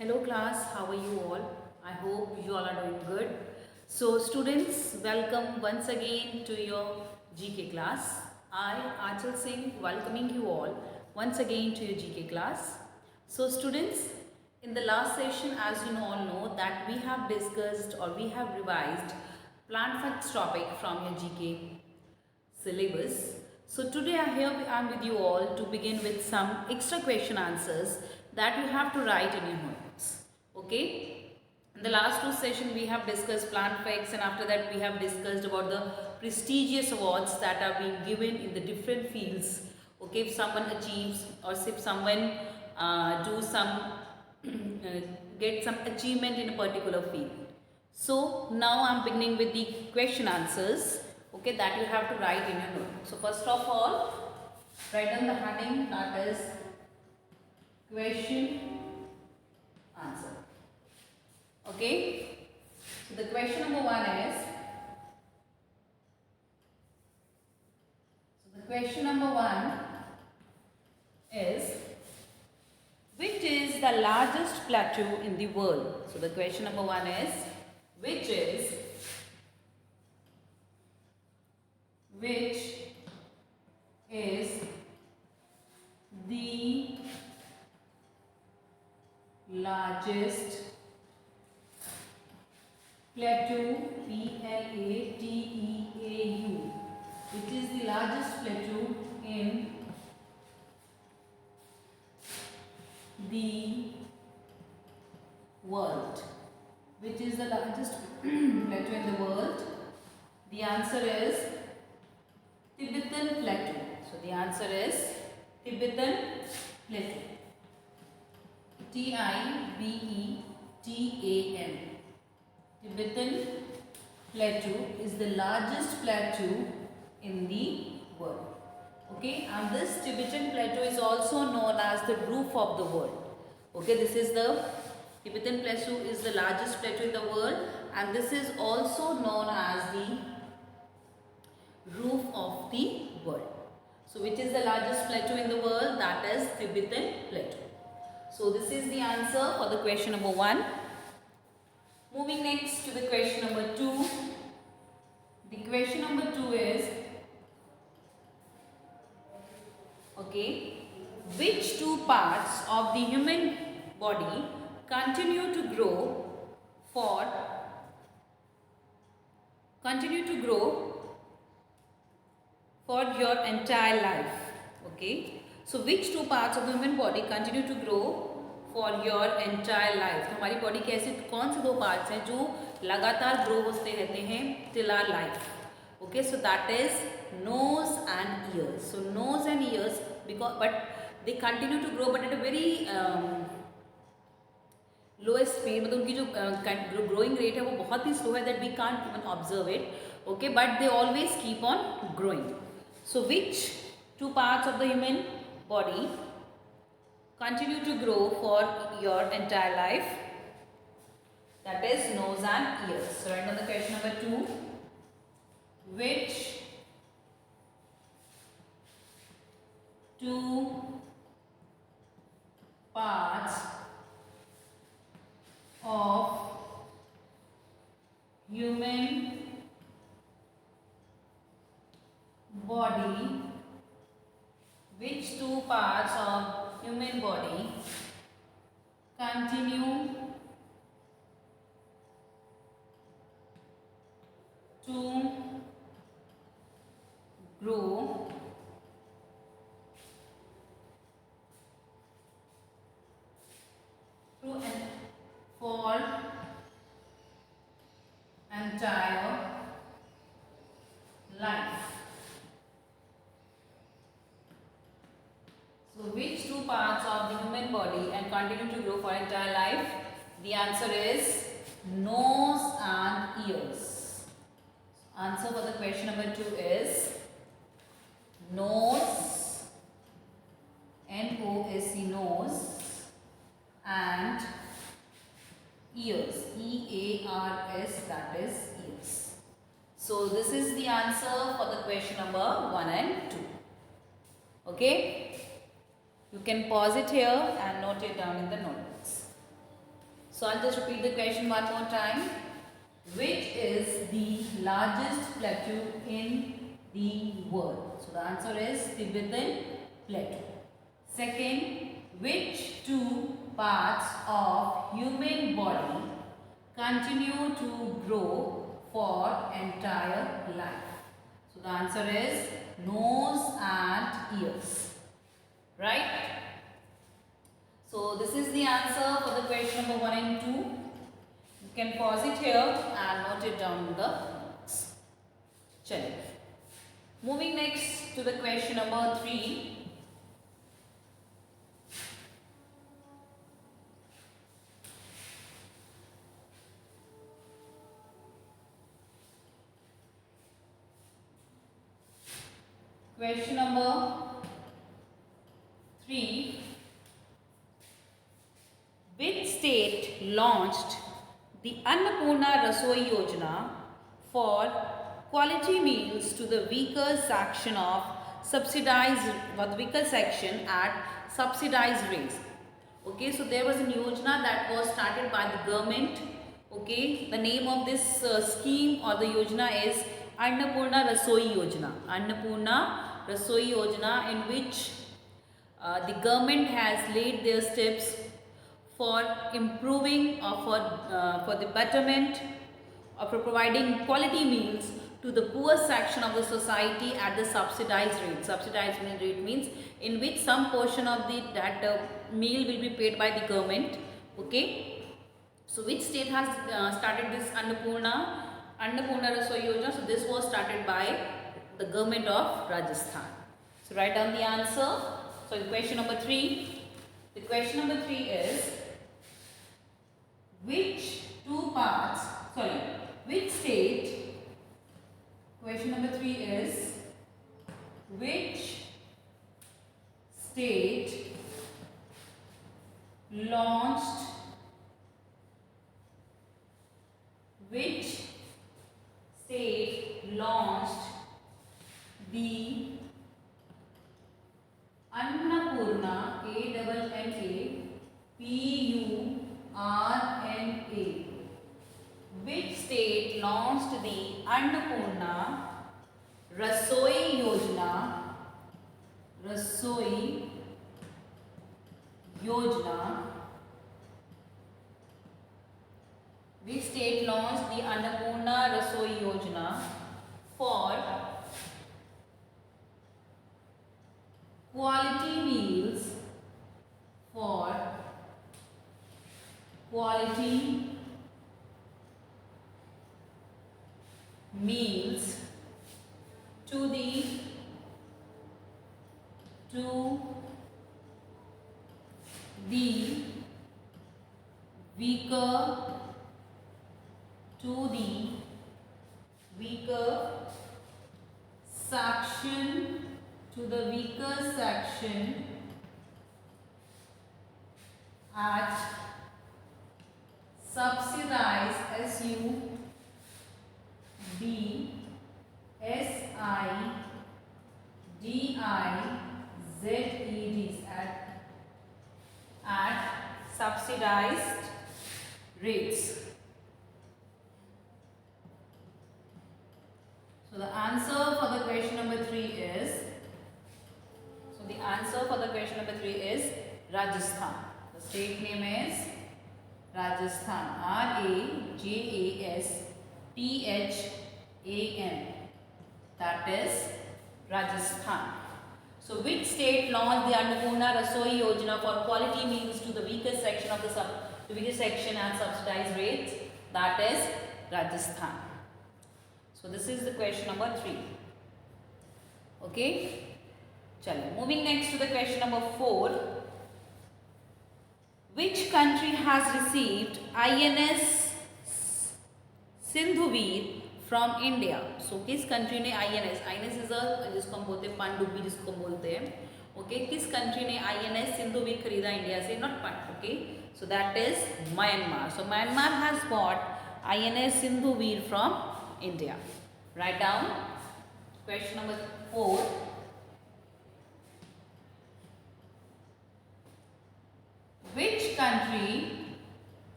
Hello class, how are you all? I hope you all are doing good. So students, welcome once again to your GK class. I, Achal Singh, welcoming you all once again to your GK class. So students, in the last session, as you all know, that we have discussed or we have revised plant facts topic from your GK syllabus. So today I am with you all to begin with some extra question answers that you have to write in your notes. Okay. In the last two sessions we have discussed plant facts, and after that we have discussed about the prestigious awards that are being given in the different fields. Okay, if someone achieves or if someone do some get some achievement in a particular field. So now I am beginning with the question answers, okay, that you have to write in your note. So first of all, write down the heading, that is question answer. Okay. So the question number one is, which is the largest plateau in the world? So the question number one is, which is the largest plateau, Plateau, which is the largest plateau in the world? Which is the largest plateau in the world? The answer is Tibetan Plateau. So the answer is Tibetan Plateau. Tibetan. Tibetan Plateau is the largest plateau in the world. Okay, and this Tibetan Plateau is also known as the roof of the world. Okay, this is the Tibetan Plateau is the largest plateau in the world, and this is also known as the roof of the world. So which is the largest plateau in the world? That is Tibetan Plateau. So this is the answer for the question number one. Moving next to the question number two. The question number two is, okay, which two parts of the human body continue to grow for your entire life? Okay, so which two parts of the human body continue to grow for your entire life? तो हमारी body के ऐसे कौन से दो parts हैं जो लगातार ग्रो होते रहते हैं till our life? Okay, so that is nose and ears. So nose and ears, but they continue to grow, but at a very lowest speed. मतलब उनकी जो growing rate है वो बहुत ही slow है, that we can't even observe it. Okay, but they always keep on growing. So which two parts of the human body continue to grow for your entire life? That is nose and ears. So write down the question number two. Which two parts of human body, which two parts of human body continue to grow through for entire life? So which two parts of the human body and continue to grow for entire life? The answer is nose and ears. Answer for the question number two is nose, N-O-S-E, nose, and ears, E-A-R-S, that is ears. So this is the answer for the question number 1 and 2. Okay. You can pause it here and note it down in the notebooks. So I'll just repeat the question one more time. Which is the largest plateau in the world? So the answer is Tibetan Plateau. Second, which two parts of human body continue to grow for entire life? So the answer is nose and ears. Right? So this is the answer for the question number 1 and 2. You can pause it here and note it down in the notes. Chale. Moving next to the question number 3. Question number 3. Which state launched the Annapurna Rasoi Yojana for quality meals to the weaker section of weaker section at subsidized rates? Okay, so there was a Yojana that was started by the government. Okay, the name of this scheme or the Yojana is Annapurna Rasoi Yojana. Annapurna Rasoi Yojana, in which the government has laid their steps for improving or for the betterment or for providing quality meals to the poor section of the society at the subsidized rate. Subsidized rate means in which some portion of that meal will be paid by the government. Okay. So which state has started this Annapurna Rasoi Yojana? So this was started by the government of Rajasthan. So write down the answer. So the question number 3. The question number 3 is, which state, question number 3 is, which state launched the Annapurna, Appurna, which state launched the Annapurna Rasoi Yojana, which state launched the Annapurna Rasoi Yojana for quality meals to the weaker section at subsidized at subsidized rates. So the answer for the question number 3 is, Rajasthan. The state name is Rajasthan. Rajasthan. That is Rajasthan. So which state launched the Annapurna Rasoi Yojana for quality meals to the weaker section of the weaker section at subsidized rates? That is Rajasthan. So this is the question number 3. Okay. Chalo. Moving next to the question number 4. Which country has received INS Sindhuvir from India? So किस country ने INS is a जिसको हम बोलते हैं पनडुब्बी जिसको हम बोलते हैं. Okay, किस country ने INS Sindhuvir खरीदा इंडिया से? Not pan. Okay, so that is Myanmar. So Myanmar has bought INS Sindhuvir from India. Write down question number 4. Which country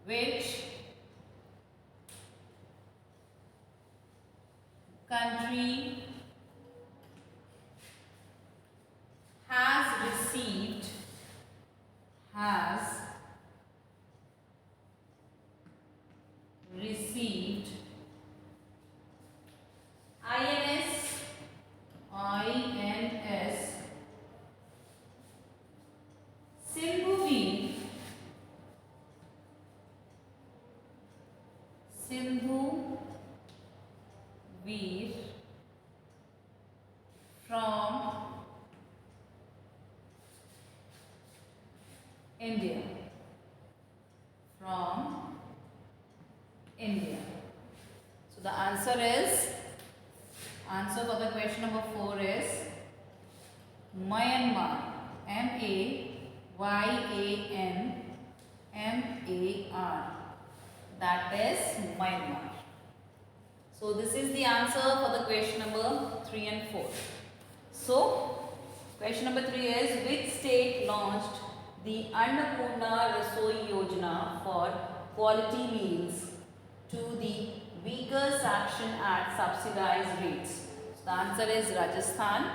Which country has received INS Sindhuveer from India. So the answer for the question number 4 is Myanmar. Myanmar. That is Myanmar. So this is the answer for the question number 3 and 4. So question number 3 is, which state launched the Annapurna Rasoi Yojana for quality meals to the weaker section at subsidized rates? So the answer is Rajasthan.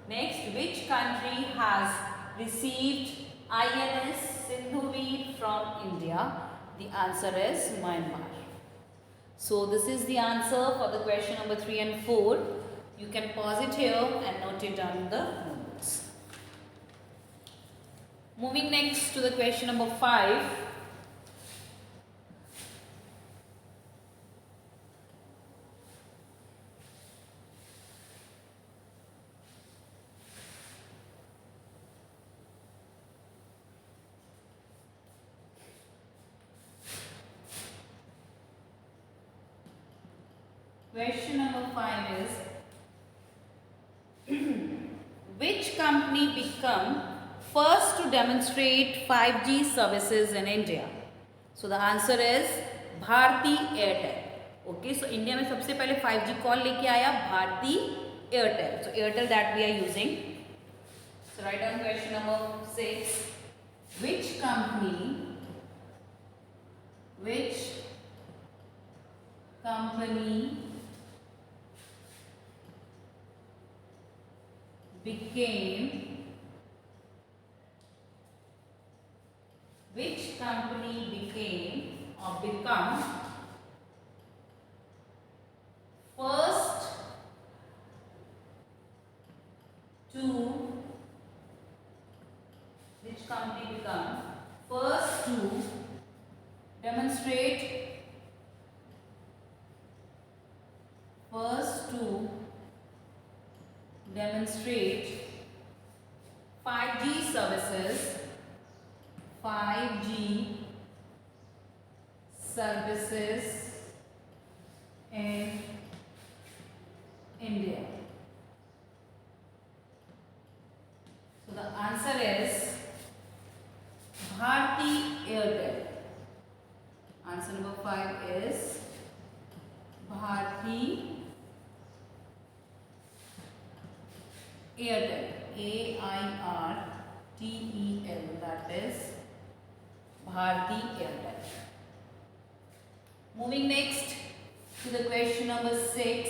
Next, which country has received INS Sindhuveer from India? The answer is Myanmar. So this is the answer for the question number 3 and 4. You can pause it here and note it down in the notes. Moving next to the question number 5. Question number 5 is, which company become first to demonstrate 5G services in India? So the answer is Bharti Airtel. Okay, so India में सबसे पहले 5G कौन लेके आया? Bharti Airtel. So Airtel that we are using. So write down question number 6. Which company became or become first to demonstrate 5G services in India? So the answer is Bharti Airtel. Answer number 5 is Bharti Airtel. AIRTEL. That is Bharti Airtel. Moving next to the question number 6.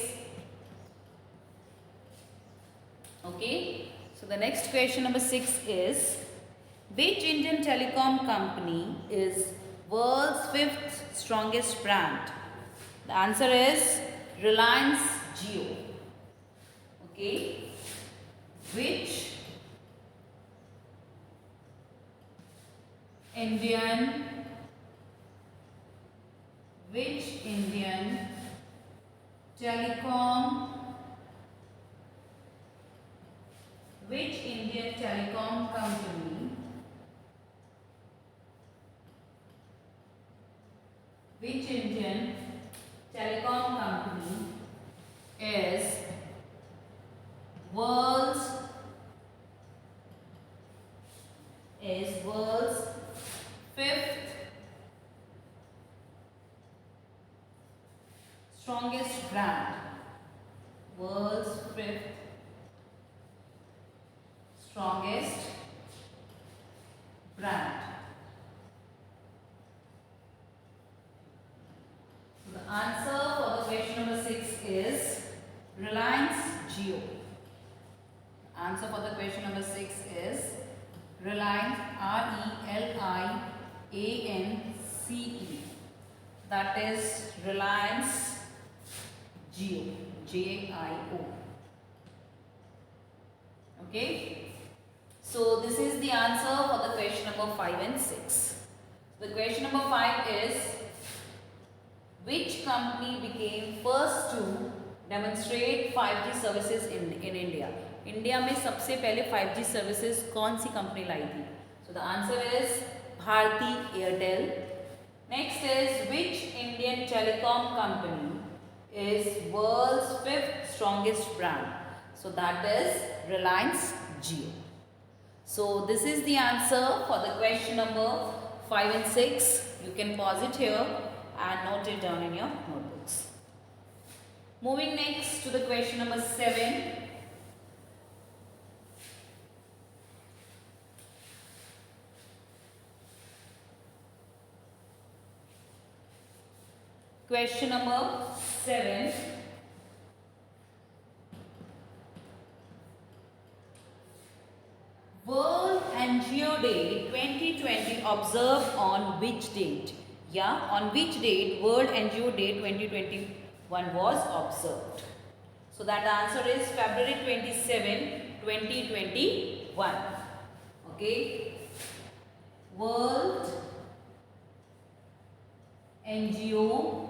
Okay. So the next question number 6 is, which Indian telecom company is world's 5th strongest brand? The answer is Reliance Jio. Okay. Which Indian telecom company is world's 5th strongest brand? World's 5th strongest brand. answer for the question number 6 is Reliance Jio. Answer for the question number 6 is Reliance, RELIANCE. That is Reliance Jio, JIO. Okay. So this is the answer for the question number 5 and 6. The question number 5 is, which company became first to demonstrate 5G services in India? India में सबसे पहले 5G services कौन सी company लाई थी? So the answer is Bharti Airtel. Next is which Indian telecom company is world's 5th strongest brand? So that is Reliance Jio. So this is the answer for the question number 5 and 6. You can pause it here and note it down in your notebooks. Moving next to the question number 7. Question number 7. World Angio Day 2020 observed on which date? Yeah, on which date World Angio Day 2021 was observed? So that answer is February 27, 2021. Okay. World Angio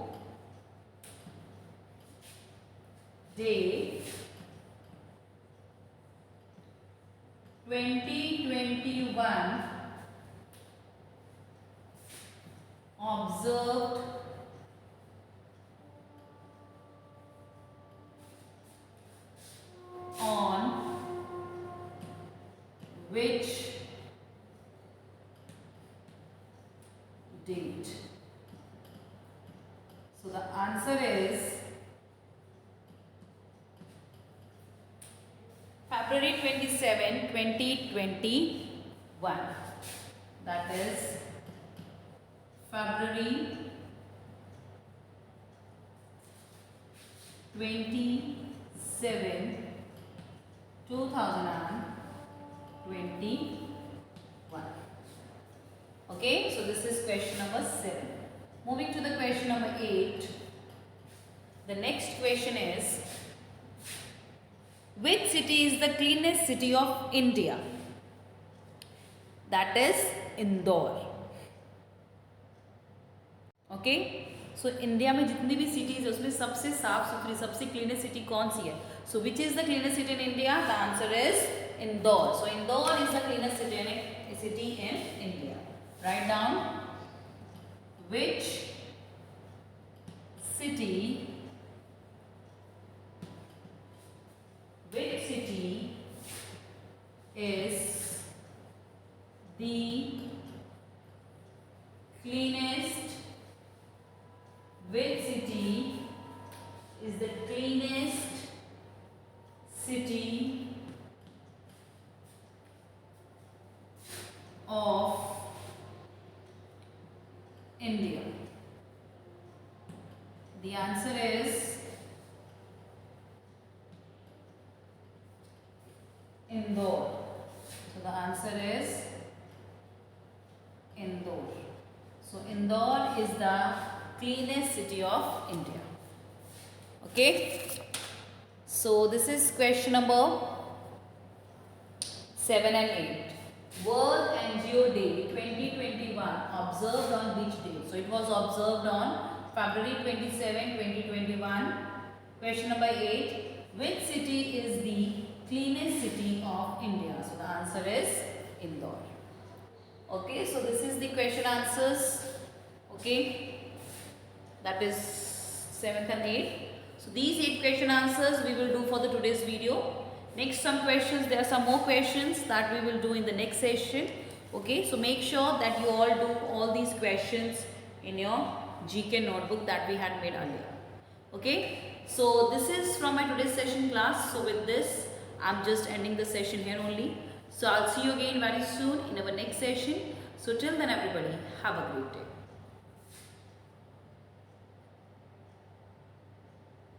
Day 2021 observed on which date? So the answer is February 27, 2021. That is February 27, 2021. Okay, so this is question number 7. Moving to the question number 8. The next question is, which city is the cleanest city of India? That is Indore. Okay, so India में जितनी भी cities है उसमें सबसे साफ सुथरी सबसे cleanest city कौन सी है? So which is the cleanest city in India? The answer is Indore. So Indore is the cleanest city in India. Right down which city is the cleanest, which city is the cleanest city of India? The answer is Indore. So the answer is Indore. So Indore is the cleanest city of India. Okay. So this is question number 7 and 8. World Angio Day 2021 observed on which day? So it was observed on February 27, 2021. Question number 8. Which city is the cleanest city of India? So the answer is Indore. Okay, so this is the question answers. Okay, that is 7th and 8th. So these 8 question answers we will do for the today's video. Next some questions, there are some more questions that we will do in the next session. Okay, so make sure that you all do all these questions in your GK notebook that we had made earlier. Okay, so this is from my today's session class. So with this I'm just ending the session here only. So I'll see you again very soon in our next session. So till then everybody, have a great day.